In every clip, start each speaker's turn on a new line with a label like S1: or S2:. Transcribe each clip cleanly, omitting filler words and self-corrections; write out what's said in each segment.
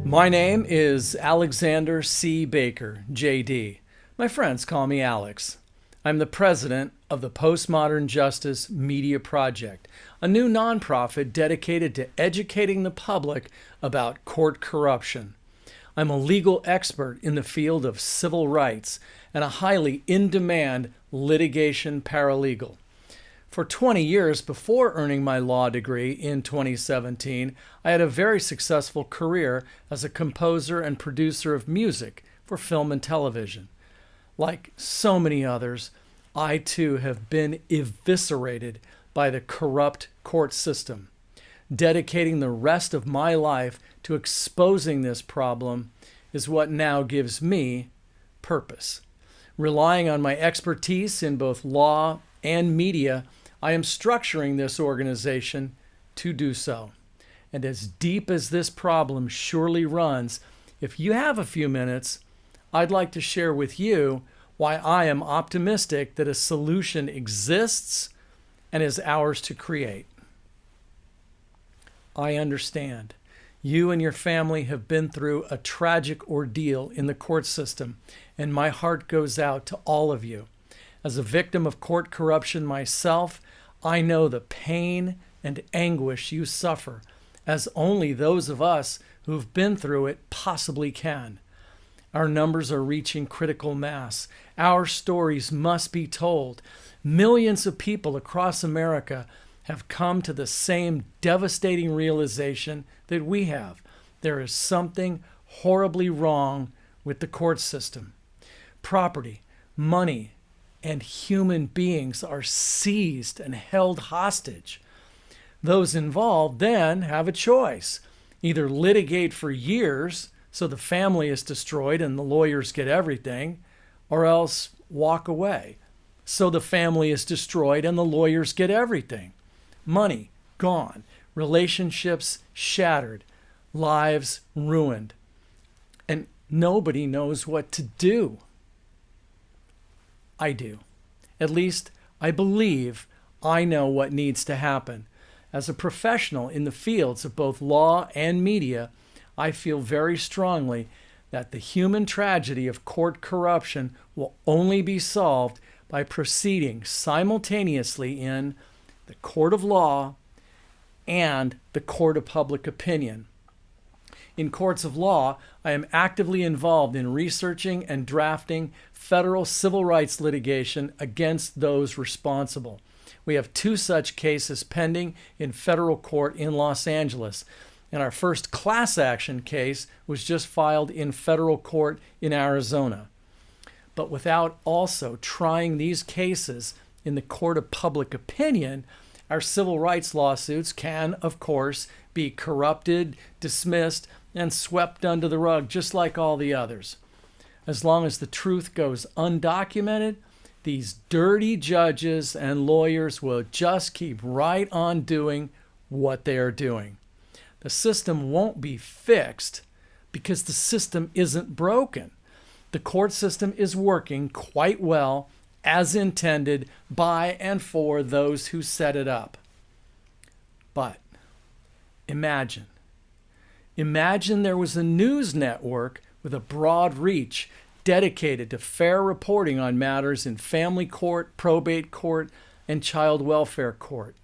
S1: My name is Alexander C. Baker, JD. My friends call me Alex. I'm the president of the Postmodern Justice Media Project, a new nonprofit dedicated to educating the public about court corruption. I'm a legal expert in the field of civil rights and a highly in-demand litigation paralegal. For 20 years before earning my law degree in 2017, I had a very successful career as a composer and producer of music for film and television. Like so many others, I too have been eviscerated by the corrupt court system. Dedicating the rest of my life to exposing this problem is what now gives me purpose. Relying on my expertise in both law and media, I am structuring this organization to do so. And as deep as this problem surely runs, if you have a few minutes, I'd like to share with you why I am optimistic that a solution exists and is ours to create. I understand. You and your family have been through a tragic ordeal in the court system, and my heart goes out to all of you. As a victim of court corruption myself, I know the pain and anguish you suffer, as only those of us who've been through it possibly can. Our numbers are reaching critical mass. Our stories must be told. Millions of people across America have come to the same devastating realization that we have. There is something horribly wrong with the court system. Property, money, and human beings are seized and held hostage. Those involved then have a choice. Either litigate for years so the family is destroyed and the lawyers get everything, or else walk away so the family is destroyed and the lawyers get everything. Money gone, relationships shattered, lives ruined, and nobody knows what to do. I do. At least I believe I know what needs to happen. As a professional in the fields of both law and media, I feel very strongly that the human tragedy of court corruption will only be solved by proceeding simultaneously in the court of law and the court of public opinion. In courts of law, I am actively involved in researching and drafting federal civil rights litigation against those responsible. We have 2 such cases pending in federal court in Los Angeles, and our first class action case was just filed in federal court in Arizona. But without also trying these cases in the court of public opinion, our civil rights lawsuits can, of course, be corrupted, dismissed, and swept under the rug, just like all the others. As long as the truth goes undocumented, these dirty judges and lawyers will just keep right on doing what they are doing. The system won't be fixed because the system isn't broken. The court system is working quite well as intended by and for those who set it up. But imagine there was a news network with a broad reach dedicated to fair reporting on matters in family court, probate court, and child welfare court.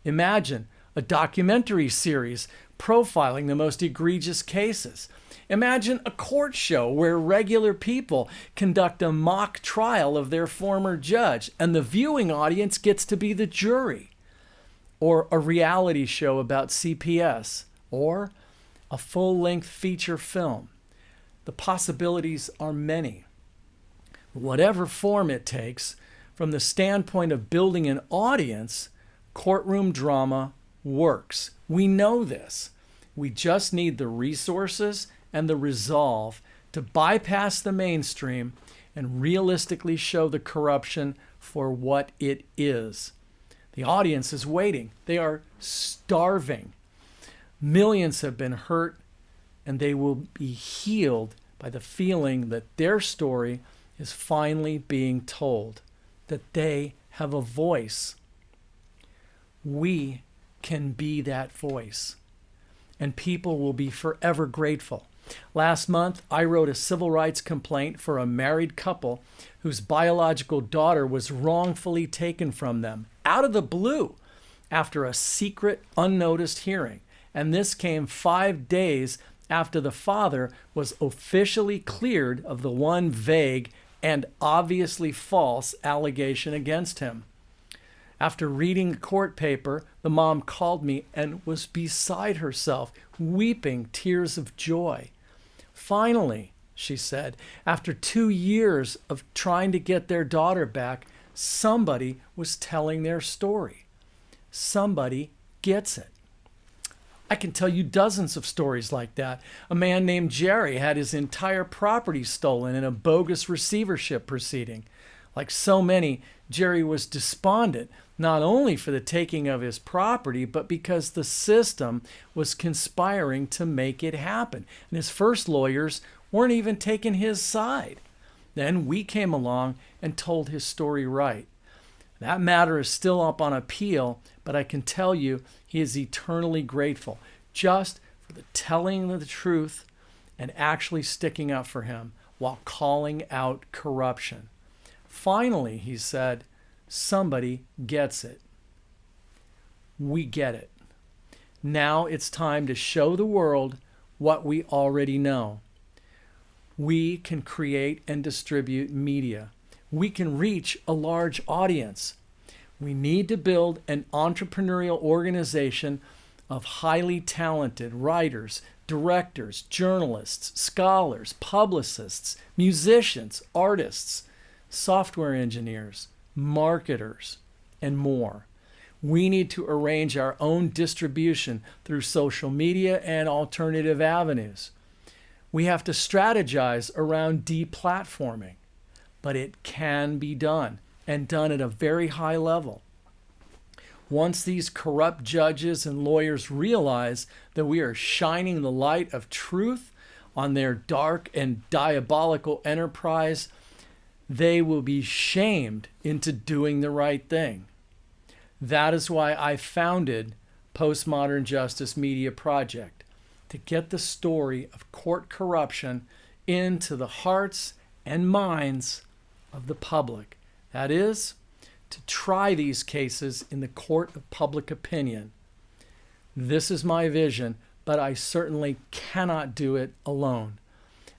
S1: Imagine a documentary series profiling the most egregious cases. Imagine a court show where regular people conduct a mock trial of their former judge and the viewing audience gets to be the jury. Or a reality show about CPS, or a full-length feature film. The possibilities are many. Whatever form it takes, from the standpoint of building an audience, courtroom drama works. We know this. We just need the resources and the resolve to bypass the mainstream and realistically show the corruption for what it is. The audience is waiting. They are starving. Millions have been hurt, and they will be healed by the feeling that their story is finally being told, that they have a voice. We can be that voice. and people will be forever grateful. Last month, I wrote a civil rights complaint for a married couple whose biological daughter was wrongfully taken from them out of the blue after a secret, unnoticed hearing. And this came 5 days after the father was officially cleared of the one vague and obviously false allegation against him. After reading the court paper, the mom called me and was beside herself, weeping tears of joy. Finally, she said, after 2 years of trying to get their daughter back, somebody was telling their story. Somebody gets it. I can tell you dozens of stories like that. A man named Jerry had his entire property stolen in a bogus receivership proceeding. Like so many, Jerry was despondent, not only for the taking of his property, but because the system was conspiring to make it happen. And his first lawyers weren't even taking his side. Then we came along and told his story right. That matter is still up on appeal, but I can tell you he is eternally grateful just for the telling of the truth and actually sticking up for him while calling out corruption. Finally, he said, somebody gets it. We get it. Now it's time to show the world what we already know. We can create and distribute media. We can reach a large audience. We need to build an entrepreneurial organization of highly talented writers, directors, journalists, scholars, publicists, musicians, artists, software engineers, marketers, and more. We need to arrange our own distribution through social media and alternative avenues. We have to strategize around deplatforming, but it can be done, and done at a very high level. Once these corrupt judges and lawyers realize that we are shining the light of truth on their dark and diabolical enterprise, they will be shamed into doing the right thing. That is why I founded Postmodern Justice Media Project, to get the story of court corruption into the hearts and minds of the public. That is, to try these cases in the court of public opinion. This is my vision, but I certainly cannot do it alone.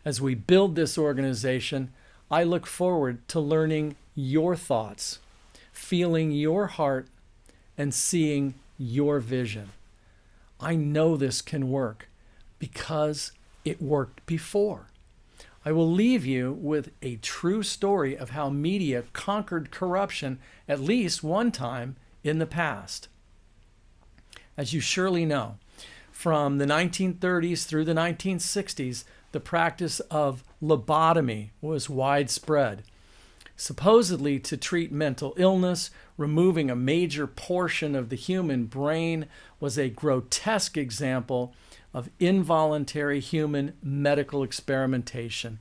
S1: As we build this organization, I look forward to learning your thoughts, feeling your heart, and seeing your vision. I know this can work because it worked before. I will leave you with a true story of how media conquered corruption at least one time in the past. As you surely know, from the 1930s through the 1960s, the practice of lobotomy was widespread. Supposedly to treat mental illness, removing a major portion of the human brain was a grotesque example of involuntary human medical experimentation.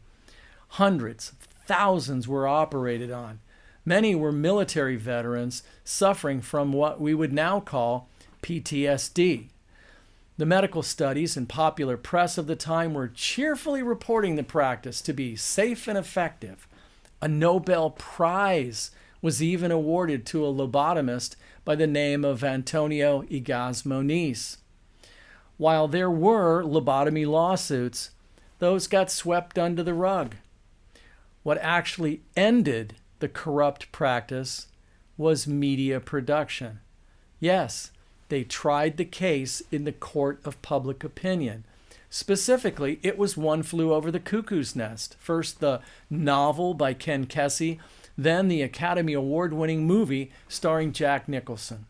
S1: Hundreds, thousands were operated on. Many were military veterans suffering from what we would now call PTSD. The medical studies and popular press of the time were cheerfully reporting the practice to be safe and effective. A Nobel Prize was even awarded to a lobotomist by the name of Antonio Igaz Moniz. While there were lobotomy lawsuits, those got swept under the rug. What actually ended the corrupt practice was media production. Yes, they tried the case in the court of public opinion. Specifically, it was One Flew Over the Cuckoo's Nest. First, the novel by Ken Kesey, then the Academy Award-winning movie starring Jack Nicholson.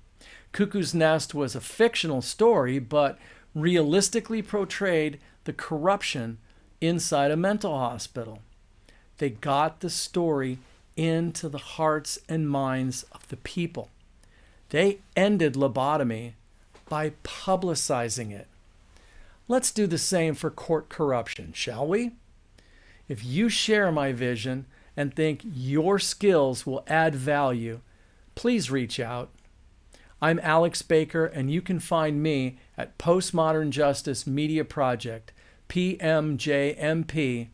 S1: Cuckoo's Nest was a fictional story, but realistically portrayed the corruption inside a mental hospital. They got the story into the hearts and minds of the people. They ended lobotomy by publicizing it. Let's do the same for court corruption, shall we? If you share my vision and think your skills will add value, please reach out. I'm Alex Baker, and you can find me at Postmodern Justice Media Project, PMJMP.org.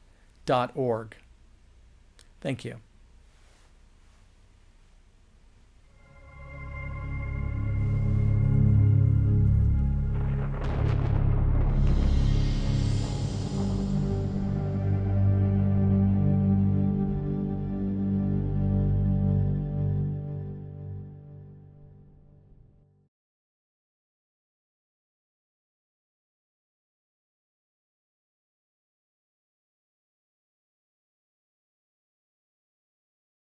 S1: Thank you.